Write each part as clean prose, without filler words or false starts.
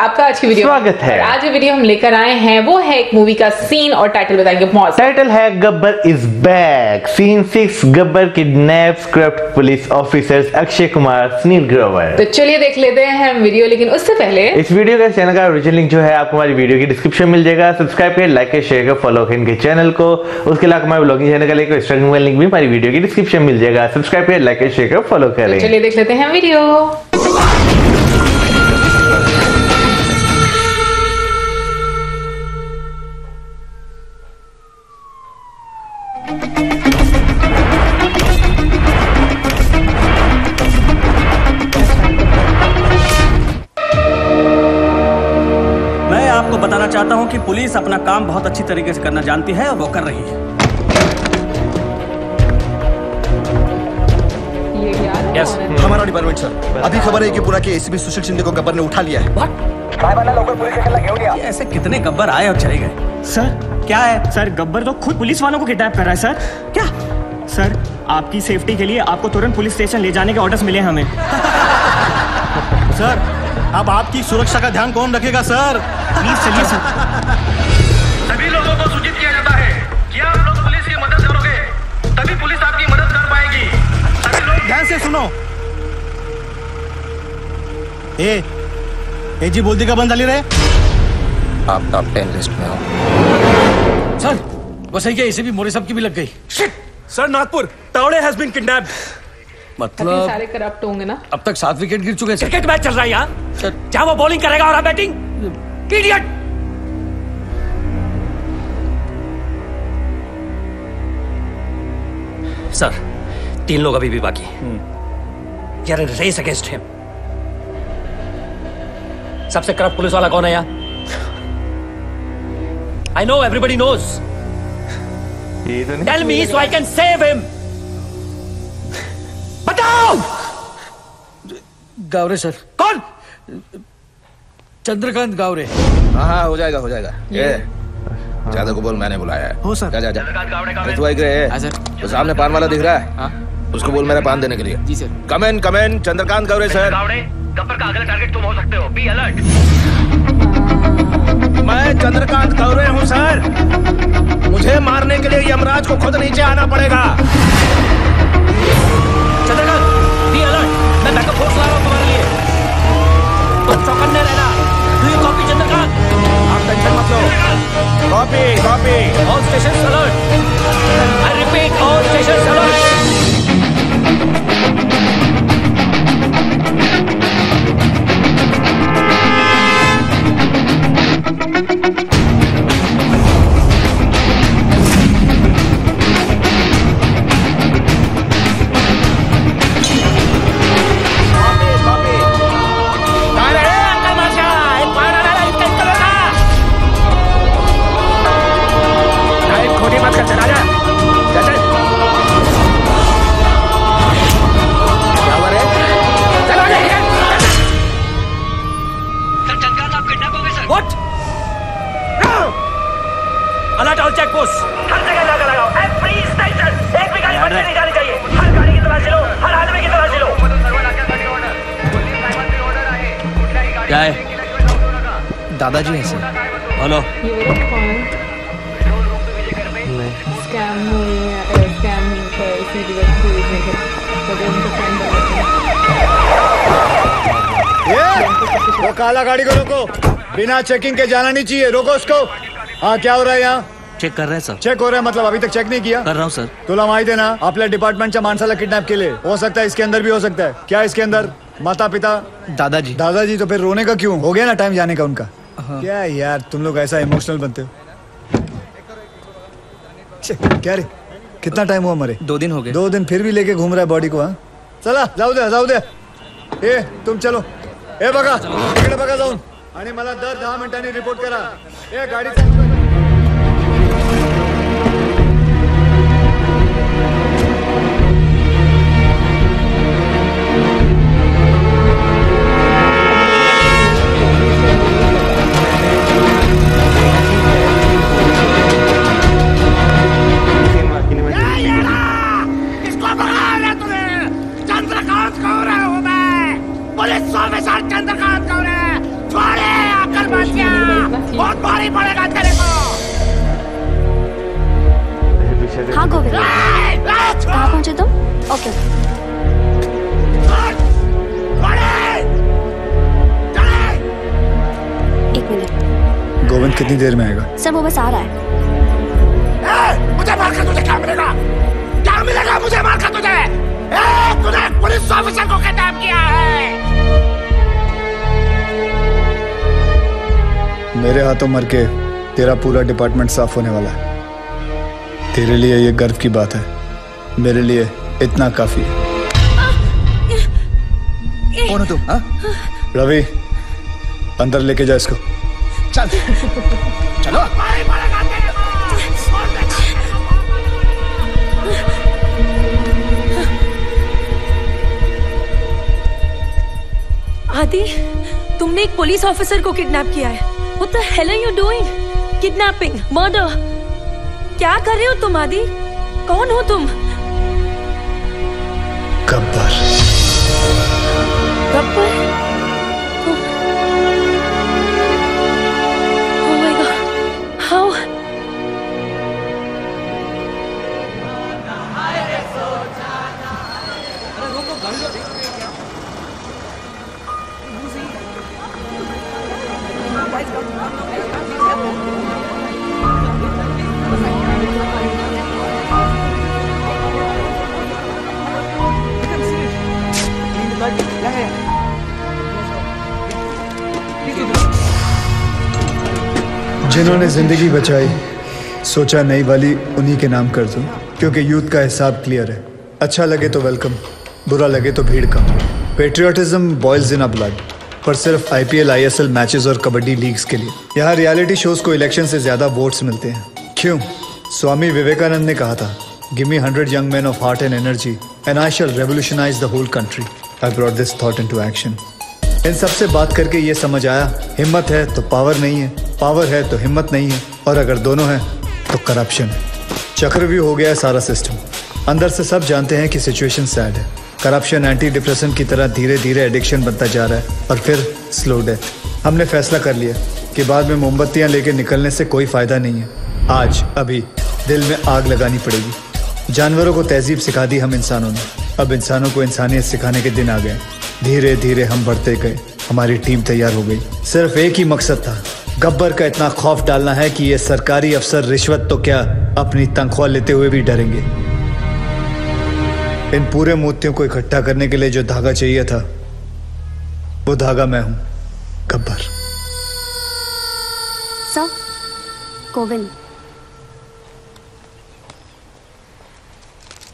आपका आज की वीडियो स्वागत है। आज जो वीडियो हम लेकर आए हैं वो है एक मूवी का सीन और टाइटल बताएंगे। मौज टाइटल है Gabbar is back. Scene 6 Gabbar kidnaps corrupt police officers Akshay Kumar Sunil Grover. तो चलिए देख लेते हैं हम वीडियो, लेकिन उससे पहले इस वीडियो का चैनल का ओरिजिनल लिंक जो है आपको हमारी वीडियो की डिस्क्रिप्शन में मिल जाएगा। सब्सक्राइब करें, लाइक करें, शेयर करें, फॉलो करें इनके चैनल को। उसके अलावा हमारे ब्लॉगिंग चैनल का लिंक इंस्टाग्राम लिंक भी हमारी वीडियो की डिस्क्रिप्शन में मिल जाएगा। सब्सक्राइब करें, लाइक करें, शेयर करें, फॉलो करें। चलिए देख लेते हैं वीडियो। मैं आपको बताना चाहता हूं कि पुलिस अपना काम बहुत अच्छी तरीके से करना जानती है और वो कर रही है। ये यार Yes. हमारा डिपार्टमेंट सर, अभी खबर है कि पूरा के एसीपी सुशील शिंदे को गब्बर ने उठा लिया है। ये ऐसे कितने गब्बर आए और चले गए? सर क्या है? सर गब्बर तो खुद पुलिस वालों को किडनैप कर रहा है सर। क्या? सर आपकी सेफ्टी के लिए आपको तुरंत पुलिस स्टेशन ले जाने के ऑर्डर्स मिले हमें। सर अब आपकी सुरक्षा का ध्यान कौन रखेगा सर? प्लीज चलिए सर। सभी लोगों को सूचित किया जाता है कि आप लोग पुलिस की मदद करोगे तभी पुलिस आपकी मदद कर पाएगी। सभी लोग ध्यान से सुनो। ए जी बोलती का बंद डाली रहे। आप टॉप 10 लिस्ट में हो। सर बस ये एसीपी मोरे साहब की भी लग गई। Shit! Sir Nagpur Tawde has been kidnapped. काफी मतलब सारे करप्ट होंगे ना। अब तक 7 विकेट गिर चुके हैं सर। क्रिकेट मैच चल रहा है यहाँ। सर क्या वो बॉलिंग करेगा और आप बैटिंग? इडियट! सर 3 लोग अभी भी बाकी यार, रेस अगेंस्ट हिम। सबसे करप्ट पुलिस वाला कौन है यहाँ? I know everybody knows. ये तो नहीं tell me so I can save him. बताओ गावरे सर। कौन? चंद्रकांत गावरे। हाँ हो जाएगा ज्यादा को बोल मैंने बुलाया है। हो सर। जा अरे तू हाँ सर। तो सामने पान वाला दिख रहा है। हाँ उसको बोल मेरा पान देने के लिए। जी सर। कम इन चंद्रकांत गौरे सर। गब्बर का अगला टारगेट तुम हो सकते हो। B alert. मैं चंद्रकांत गौरे हूँ सर। मुझे मारने के लिए यमराज को खुद नीचे आना पड़ेगा। Chandrakant be alert. मैं बैकअप फोर्स ला रहा हूँ तुम्हारे लिए। तुम चौकन्ने रहना। Do you copy Chandrakant? आप टेंशन मत लो। Copy all stations alert. I repeat all stations alert. What? Alert all check post. हर जगह नाका लगाओ। एवरी स्टेशन एक भी गाड़ी बचने नहीं जानी चाहिए। हर गाड़ी की तलाशी लो, हर आदमी की तलाशी लो। क्या है? दादाजी हैं सर। हेलो। ये वो कौन स्कैम वो काला गाड़ी को रोको। बिना चेकिंग के जाना नहीं चाहिए। रोको उसको। हाँ क्या हो रहा है यहाँ? चेक कर रहे हैं सर। चेक हो रहा है मतलब अभी तक चेक नहीं किया? कर रहा हूँ सर। तुला माहिती आहे ना आपल्या डिपार्टमेंटच्या माणसाला किडनॅप केले। हो सकता है इसके अंदर भी हो सकता है। क्या इसके अंदर? माता पिता? दादाजी। दादाजी तो फिर रोने का क्यों? हो गया ना टाइम जाने का उनका। क्या यार तुम लोग ऐसा इमोशनल बनते हो। क्या रे कितना टाइम हुआ मरे? 2 दिन हो गए। 2 दिन फिर भी लेके घूम रहा है बॉडी को। हाँ चला जाऊ दे। ए तुम चलो. ए बघा इकडे बघा जाऊन आणि मला दर 10 मिनिटांनी रिपोर्ट करा. ए गाडी चालू कर. चंद्रकांत गौरे हूँ मैं, पुलिस ऑफिसर चंद्रकांत गौरे। छोड़े ओके। एक मिनट। गोविंद कितनी देर में आएगा? सर वो बस आ रहा है। मुझे मार कर तुझे क्या मिलेगा? क्या मिलेगा मुझे मार कर तुझे? तूने पुलिस ऑफिसर को किडनैप किया है। मेरे हाथों मर के तेरा पूरा डिपार्टमेंट साफ होने वाला है। तेरे लिए ये गर्व की बात है, मेरे लिए इतना काफी है। कौन हो तुम? हाँ? रवि, अंदर लेके जा इसको। चल चलो। आदि, तुमने एक पुलिस ऑफिसर को किडनैप किया है। What the hell are you doing? Kidnapping, murder. क्या कर रहे हो तुम आदि? कौन हो तुम? Gabbar. Gabbar? Oh my God. How? जिन्होंने जिंदगी बचाई, सोचा नई वाली उन्हीं के नाम कर दूं, क्योंकि यूथ का हिसाब क्लियर है। अच्छा लगे तो वेलकम, बुरा लगे तो भीड़ कम। Patriotism boils in a blood, पर सिर्फ IPL, ISL मैचेस और कबड्डी लीग्स के लिए। यहाँ रियलिटी शोज को इलेक्शन से ज्यादा वोट्स मिलते हैं। क्यों? स्वामी विवेकानंद ने कहा था, give me 100 young men of heart and energy and I shall revolutionize the whole country. I brought this thought into action. इन सबसे बात करके ये समझ आया, हिम्मत है तो पावर नहीं है, पावर है तो हिम्मत नहीं है, और अगर दोनों हैं तो करप्शन है। चक्रव्यूह हो गया है सारा सिस्टम। अंदर से सब जानते हैं कि सिचुएशन सैड है। करप्शन एंटी डिप्रेशन की तरह धीरे धीरे एडिक्शन बनता जा रहा है और फिर स्लो डेथ। हमने फैसला कर लिया कि बाद में मोमबत्तियां लेके निकलने से कोई फायदा नहीं है। आज अभी दिल में आग लगानी पड़ेगी। जानवरों को तहजीब सिखा दी हम इंसानों ने, अब इंसानों को इंसानियत सिखाने के दिन आ गए। धीरे धीरे हम बढ़ते गए, हमारी टीम तैयार हो गई। सिर्फ एक ही मकसद था, गब्बर का इतना खौफ डालना है कि ये सरकारी अफसर रिश्वत तो क्या अपनी तनख्वाह लेते हुए भी डरेंगे। इन पूरे मोतियों को इकट्ठा करने के लिए जो धागा चाहिए था, वो धागा मैं हूं, गब्बर। सर, गोविंद।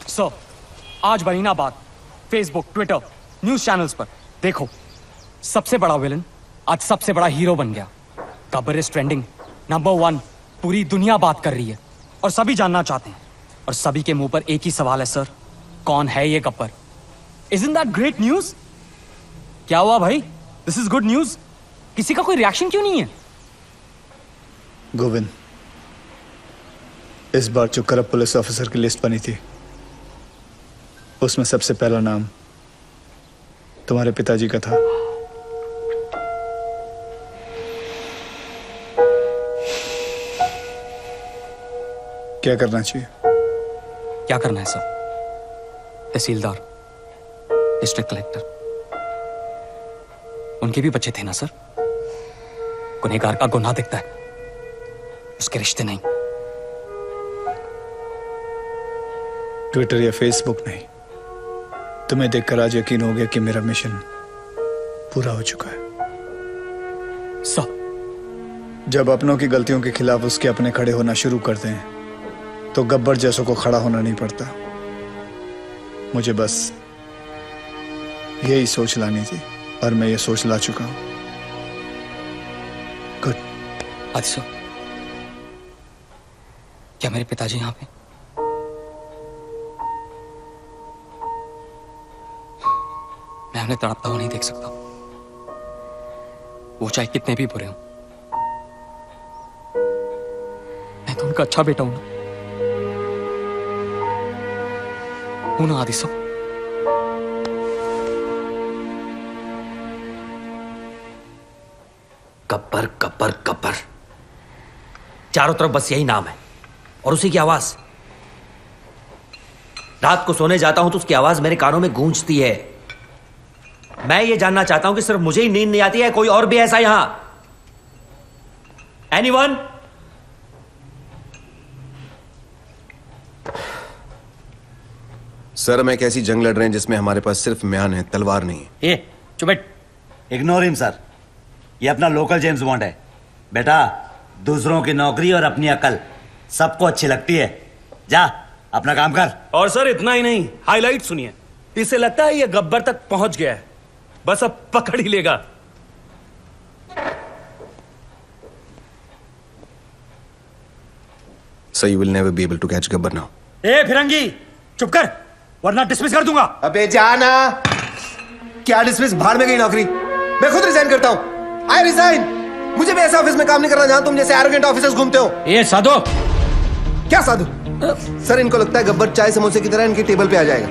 सर, आज बहीनाबाद, फेसबुक, ट्विटर, न्यूज चैनल्स पर देखो, सबसे बड़ा विलन आज सबसे बड़ा हीरो बन गया। Gabbar is trending, number 1। पूरी दुनिया बात कर रही है और सभी जानना चाहते हैं, और सभी के मुंह पर एक ही सवाल है, सर, कौन है ये Gabbar? Isn't that great news? क्या हुआ भाई? This is good news. किसी का कोई रिएक्शन क्यों नहीं है? गोविंद, इस बार जो करप्ट पुलिस ऑफिसर की लिस्ट बनी थी, उसमें सबसे पहला नाम तुम्हारे पिताजी का था। क्या करना चाहिए? क्या करना है सर? तहसीलदार, डिस्ट्रिक्ट कलेक्टर, उनके भी बच्चे थे ना सर। गुनहगार का गुनाह दिखता है, उसके रिश्ते नहीं। ट्विटर या फेसबुक नहीं, तुम्हें देखकर आज यकीन हो गया कि मेरा मिशन पूरा हो चुका है। सर, जब अपनों की गलतियों के खिलाफ उसके अपने खड़े होना शुरू करते हैं, तो गब्बर जैसों को खड़ा होना नहीं पड़ता। मुझे बस यही सोच लानी थी, और मैं ये सोच ला चुका हूं। गुड। आदि सर, क्या मेरे पिताजी यहां पे? मैं उन्हें तड़पता हुआ नहीं देख सकता, वो चाहे कितने भी बुरे हों। मैं तो उनका अच्छा बेटा हूं ना, आदि सर। गब्बर गब्बर गब्बर, चारों तरफ बस यही नाम है और उसी की आवाज। रात को सोने जाता हूं तो उसकी आवाज मेरे कानों में गूंजती है। मैं ये जानना चाहता हूं कि सिर्फ मुझे ही नींद नहीं आती है, कोई और भी ऐसा यहां? एनीवन? सर, हम एक ऐसी जंग लड़ रहे हैं जिसमें हमारे पास सिर्फ म्यान है, तलवार नहीं है। ए, चुप बैठ। Ignore him sir. ये अपना लोकल जेम्स बॉन्ड है। बेटा, दूसरों की नौकरी और अपनी अकल सबको अच्छी लगती है। जा अपना काम कर। और सर इतना ही नहीं, हाईलाइट सुनिए। इसे लगता है ये गब्बर तक पहुंच गया है, बस अब पकड़ ही लेगा। So you will never be able to catch Gabbar now. ए फिरंगी, चुप कर वरना डिसमिस कर दूंगा। अबे जाना। क्या डिसमिस? भाड़ में गई नौकरी। मैं खुद रिजाइन करता हूं। I resign. मुझे भी ऐसे ऑफिस में काम नहीं करना जहां तुम जैसे एरोगेंट ऑफिसर्स घूमते हो। ए साधु। क्या साधु? सर, इनको लगता है गब्बर चाय समोसे की तरह इनकी टेबल पे आ जाएगा।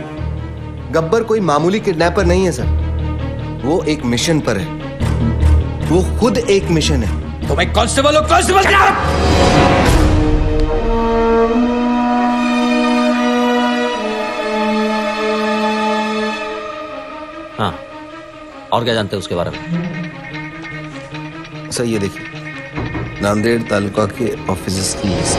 गब्बर कोई मामूली किडनैपर नहीं है सर, वो एक मिशन पर है। वो खुद एक मिशन है। तो मैं कांस्टेबल हूं, कांस्टेबल हाँ, और क्या जानते हैं उसके बारे में? सर ये देखिए, नांदेड़ तालुका के ऑफिसर्स की लिस्ट।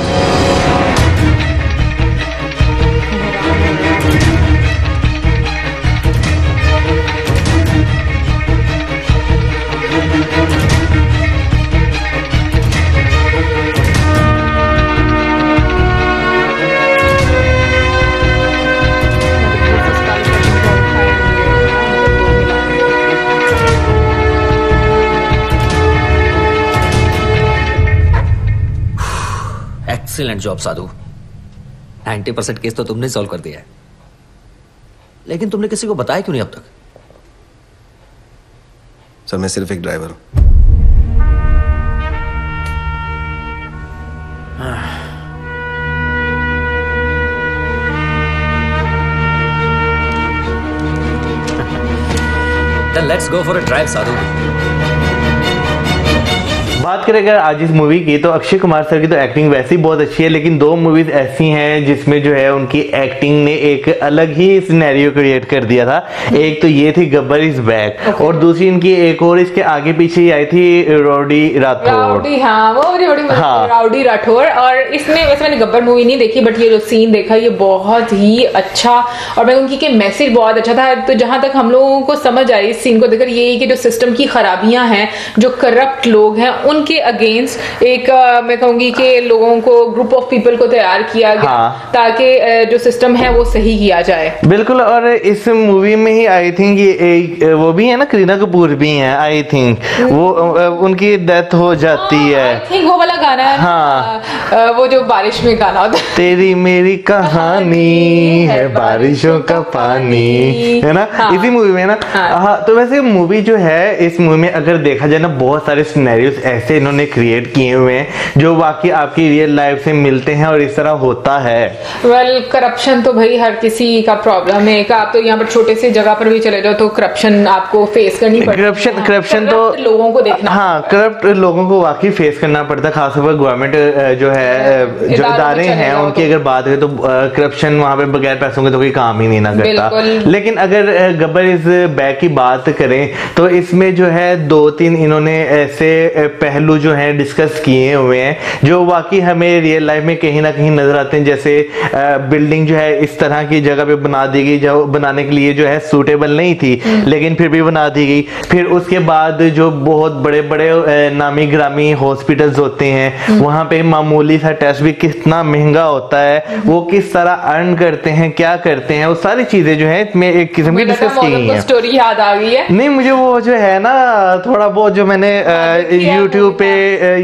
एक्सीलेंट जॉब साधु। 90% केस तो तुमने सॉल्व कर दिया है, लेकिन तुमने किसी को बताया क्यों नहीं अब तक? सर, मैं सिर्फ एक ड्राइवर हूं। Then let's go for a drive, साधु। बात करें अगर आज इस मूवी की, तो अक्षय कुमार सर की तो एक्टिंग वैसे ही बहुत अच्छी है, लेकिन दो मूवीज ऐसी हैं जिसमें जो है उनकी एक्टिंग ने एक अलग ही सिनेरियो क्रिएट कर दिया था। एक तो ये थी गब्बर इज बैक, और दूसरी इनकी एक और इसके आगे पीछे ही आई थी राउडी राठौड़। हाँ, वो राउडी राठौड़। और इसमें वैसे मैंने गब्बर मूवी नहीं देखी, बट ये जो सीन देखा ये बहुत ही अच्छा, और मैं उनकी के मैसेज बहुत अच्छा था। तो जहां तक हम लोगों को समझ आई इस सीन को देखकर, यही कि जो सिस्टम की खराबियां हैं, जो करप्ट लोग हैं, उनके अगेंस्ट एक मैं कहूंगी कि लोगों को, ग्रुप ऑफ पीपल को तैयार किया गया, हाँ, ताकि जो सिस्टम है वो सही किया जाए। बिल्कुल। और इस मूवी में ही आई थिंक ये वो भी है ना, करीना कपूर भी है आई थिंक, वो उनकी डेथ हो जाती है। आई थिंक वो वाला गाना है, हाँ, वो जो बारिश में गाना होता है, तेरी मेरी कहानी है बारिशों का पानी, है ना, हाँ, इसी मूवी में ना। हाँ, तो वैसे मूवी जो है, इस मूवी में अगर देखा जाए ना, बहुत सारे सिनेरियोस ऐसे इन्होंने क्रिएट किए हुए हैं जो वाकई आपकी रियल लाइफ से मिलते हैं और इस तरह होता है। वेल, करप्शन तो भाई हर किसी का प्रॉब्लम है। आप तो यहाँ पर छोटे से जगह पर भी चले जाओ तो करप्शन आपको फेस करनी पड़ती है। करप्शन तो लोगों को देखना, हाँ, करप्ट लोगों को वाकई फेस करना पड़ता है, खासतौर पर गवर्नमेंट जो है, जो इदारे हैं उनकी अगर बात है तो करप्शन वहां पे बगैर पैसों के तो कोई काम ही नहीं ना करता। लेकिन अगर गब्बर इज बैक की बात करें तो इसमें जो है 2-3 इन्होंने ऐसे पहलू जो हैं डिस्कस किए हुए हैं जो वाकई हमें रियल लाइफ में कहीं ना कहीं नजर आते हैं। जैसे बिल्डिंग जो है इस तरह की जगह पे बना दी गई जो बनाने के लिए जो है सूटेबल नहीं थी, लेकिन फिर भी बना दी गई। फिर उसके बाद जो बहुत बड़े बड़े नामी ग्रामी हॉस्पिटल्स होते हैं, वहां पे मामूली सा टेस्ट भी कितना महंगा होता है, वो किस तरह अर्न करते हैं, क्या करते हैं, वो सारी चीजें जो है इसमें एक किस्म की डिस्कस की गई है। स्टोरी याद आ गई है। नहीं, मुझे वो जो है ना, थोड़ा बहुत जो मैंने यूट्यूब पे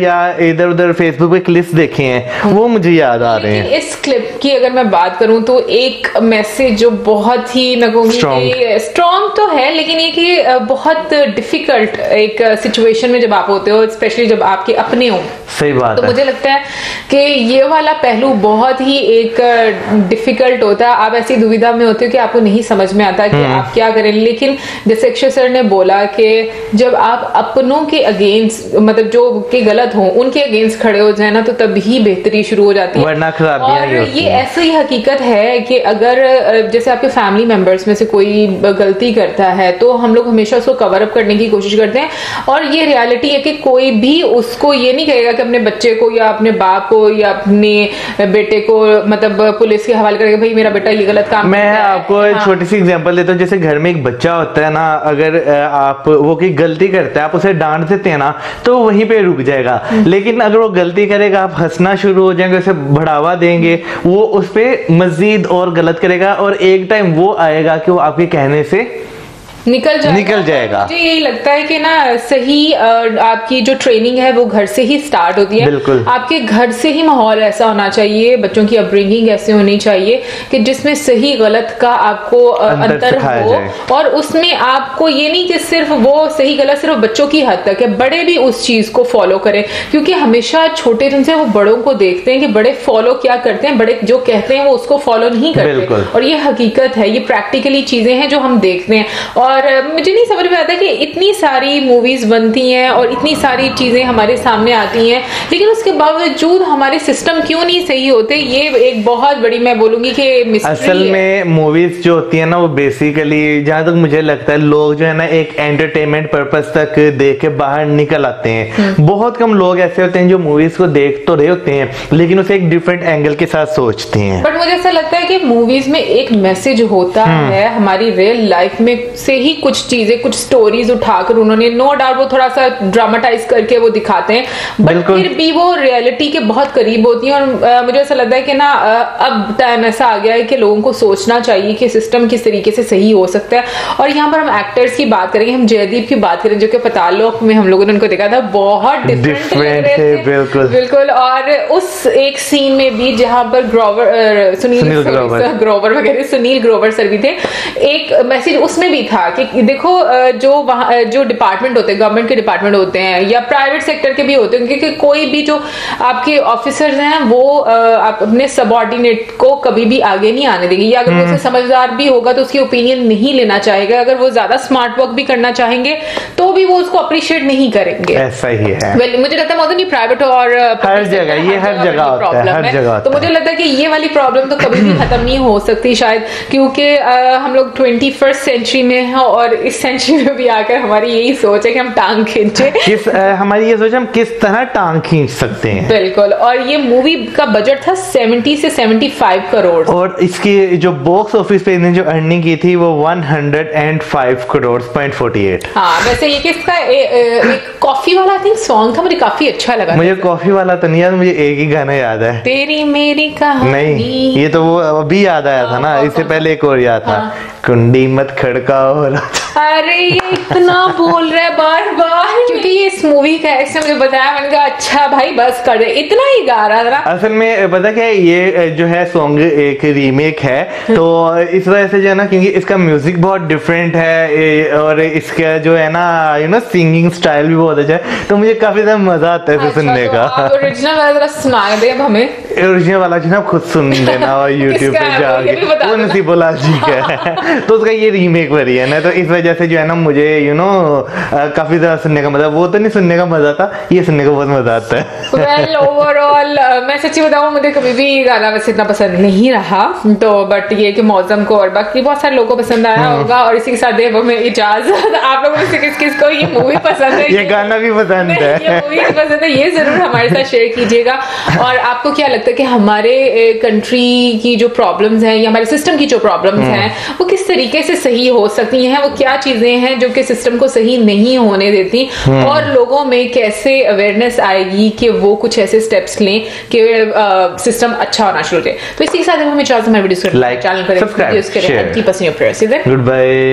या इधर उधर फेसबुक पे क्लिप्स देखे हैं वो मुझे याद आ रहे हैं। इस क्लिप की अगर मैं बात करूं तो एक मैसेज जो बहुत ही मैं कहूंगी स्ट्रॉन्ग तो है, लेकिन ये कि बहुत डिफिकल्ट एक सिचुएशन में जब आप होते हो, स्पेशली जब आपके अपने हो, सही बात तो है। मुझे लगता है कि ये वाला पहलू बहुत ही एक डिफिकल्ट होता है। आप ऐसी दुविधा में होते हो कि आपको नहीं समझ में आता कि आप क्या करें। लेकिन जैसे अक्षय सर ने बोला कि जब आप अपनों के अगेंस्ट, मतलब मतलब जो के गलत हो उनके अगेंस्ट खड़े हो जाए ना, तो तभी बेहतरी शुरू हो जाती है। वरना खराबियां और ही होती ये हैं। ऐसी हकीकत है कि अगर जैसे आपके फैमिली मेंबर्स में से कोई गलती करता है तो हम लोग हमेशा उसको कवर अप करने की कोशिश करते हैं, और ये रियलिटी है कि कोई भी उसको ये नहीं कहेगा कि अपने बच्चे को या अपने बाप को या अपने बेटे को मतलब पुलिस के हवाले करेगा, भाई मेरा बेटा ये गलत काम मैं करता है। आपको एक छोटी सी एग्जांपल देता हूँ। जैसे घर में एक बच्चा होता है ना, अगर आप वो कोई गलती करता है, आप उसे डांट देते हैं ना, तो वहीं पे रुक जाएगा। लेकिन अगर वो गलती करेगा, आप हंसना शुरू हो जाएंगे, उसे बढ़ावा देंगे, वो उस पे मजीद और गलत करेगा, और एक टाइम वो आएगा कि वो आपके कहने से निकल जाएगा। मुझे यही लगता है कि ना सही आपकी जो ट्रेनिंग है वो घर से ही स्टार्ट होती है। बिल्कुल। आपके घर से ही माहौल ऐसा होना चाहिए, बच्चों की अपब्रिंगिंग ऐसे होनी चाहिए कि जिसमें सही गलत का आपको अंतर हो, और उसमें आपको ये नहीं कि सिर्फ वो सही गलत सिर्फ बच्चों की हद तक है, बड़े भी उस चीज को फॉलो करें, क्योंकि हमेशा छोटे जिनसे वो बड़ों को देखते हैं कि बड़े फॉलो क्या करते हैं, बड़े जो कहते हैं वो उसको फॉलो नहीं करते, और ये हकीकत है, ये प्रैक्टिकली चीजें हैं जो हम देखते हैं। और मुझे नहीं समझ में आता कि इतनी सारी मूवीज बनती हैं और इतनी सारी चीजें हमारे सामने आती हैं, लेकिन उसके बावजूद हमारे सिस्टम क्यों नहीं सही होते, ये एक बहुत बड़ी मैं बोलूंगी कि मिस्ट्री असल है। में मूवीज जो होती है ना, वो बेसिकली जहां तक मुझे लगता है लोग जो है ना एक एंटरटेनमेंट पर्पस तक देख के बाहर निकल आते हैं। बहुत कम लोग ऐसे होते हैं जो मूवीज को देख तो रहे होते हैं लेकिन उसे एक डिफरेंट एंगल के साथ सोचते हैं। बट मुझे ऐसा लगता है कि मूवीज में एक मैसेज होता है, हमारी रियल लाइफ में से ही कुछ चीजें, कुछ स्टोरीज उठाकर उन्होंने, नो डाउट वो थोड़ा सा ड्रामेटाइज करके वो दिखाते हैं, बट फिर भी वो रियलिटी के बहुत करीब होती है। और मुझे ऐसा लगता है कि ना अब टाइम ऐसा आ गया है कि लोगों को सोचना चाहिए कि सिस्टम किस तरीके से सही हो सकता है। और यहाँ पर हम एक्टर्स की बात करेंगे, हम जयदीप की बात करें जो कि पतालोक में हम लोगों ने उनको देखा था, बहुत डिफरेंट थे। बिल्कुल। और उस एक सीन में भी जहां पर सुनील ग्रोवर सर भी थे, एक मैसेज उसमें भी था कि देखो जो वहां जो डिपार्टमेंट होते हैं, गवर्नमेंट के डिपार्टमेंट होते हैं या प्राइवेट सेक्टर के भी होते हैं, क्योंकि कोई भी जो आपके ऑफिसर्स हैं वो आप अपने सबऑर्डिनेट को कभी भी आगे नहीं आने देंगे, या अगर वो उससे समझदार भी होगा तो उसकी ओपिनियन नहीं लेना चाहेगा, अगर वो ज्यादा स्मार्ट वर्क भी करना चाहेंगे तो भी वो उसको अप्रिशिएट नहीं करेंगे। ऐसा ही है। मुझे लगता है नहीं प्राइवेट और हर जगह ये हर जगह होता है, हर जगह। तो मुझे लगता है कि ये वाली प्रॉब्लम तो कभी भी खत्म नहीं हो सकती शायद, क्योंकि हम लोग 21st सेंचुरी में हैं और इस सेंचुरी में भी आकर हमारी यही सोच है कि हम टांग खींचे। हमारी ये सोच हम किस तरह टांग खींच सकते हैं। बिल्कुल। और ये मूवी का बजट था 70 से 75 करोड़, और इसकी जो बॉक्स ऑफिस पे इन्हें जो अर्निंग की थी वो 105 करोड़ 0.48। हाँ, वैसे ये किसका एक कॉफी वाला आई थिंक सॉन्ग था, मुझे काफी अच्छा लगा। मुझे कॉफी वाला तो नहीं याद, मुझे एक ही गाना याद है, तेरी मेरी कहानी। नहीं, ये तो वो अभी याद आया था ना, इससे पहले एक और याद था, कुंडी मत खड़काओ। अरे ये इतना बोल रहा है बार बार, क्योंकि ये इस मूवी का ऐसे मुझे बताया, मैंने कहा अच्छा भाई बस कर दे, इतना ही गा रहा था। असल में पता क्या, ये जो है सॉन्ग एक रीमेक है, तो इस वजह से जो है ना, क्योंकि इसका म्यूजिक बहुत डिफरेंट है और इसका जो है ना सिंगिंग स्टाइल भी बहुत अच्छा है, तो मुझे काफी ज्यादा मजा आता है इसे सुनने का। ओरिजिनल वाला जरा सुना दे अब हमें। ओरिजिनल वाला जो ना खुद सुन लेना और यूट्यूब पे जाके, वो नसीबुल्लाह जी का है, तो उसका ये रीमेक वर्जन है, तो इस वजह से जो है ना मुझे काफी ज्यादा सुनने का मजा, वो तो नहीं सुनने का मजा था, ये सुनने का बहुत मजा आता है। वेल ओवरऑल मैं सच्ची बताऊं, मुझे कभी भी गाना वैसे इतना पसंद नहीं रहा, तो बट ये कि मौसम को और बाकी बहुत सारे लोगों को पसंद आया होगा, और इसी के साथ देव में इजाजत। आप लोगों में से किस किस को ये मूवी पसंद है, ये गाना भी पसंद है, ये मूवी पसंद है, ये जरूर हमारे साथ शेयर कीजिएगा। और आपको क्या लगता है कि हमारे कंट्री की जो प्रॉब्लम्स हैं या हमारे सिस्टम की जो प्रॉब्लम्स हैं वो किस तरीके से सही हो सकती हैं, वो क्या चीजें हैं जो कि सिस्टम को सही नहीं होने देती, और लोगों में कैसे अवेयरनेस आएगी कि वो कुछ ऐसे स्टेप्स लें कि सिस्टम अच्छा होना शुरू हो जाए। तो इसी के साथ हमें हमारे वीडियोस को लाइक, चैनल करें, वीडियोस करें, keep us in your prayers. Good bye.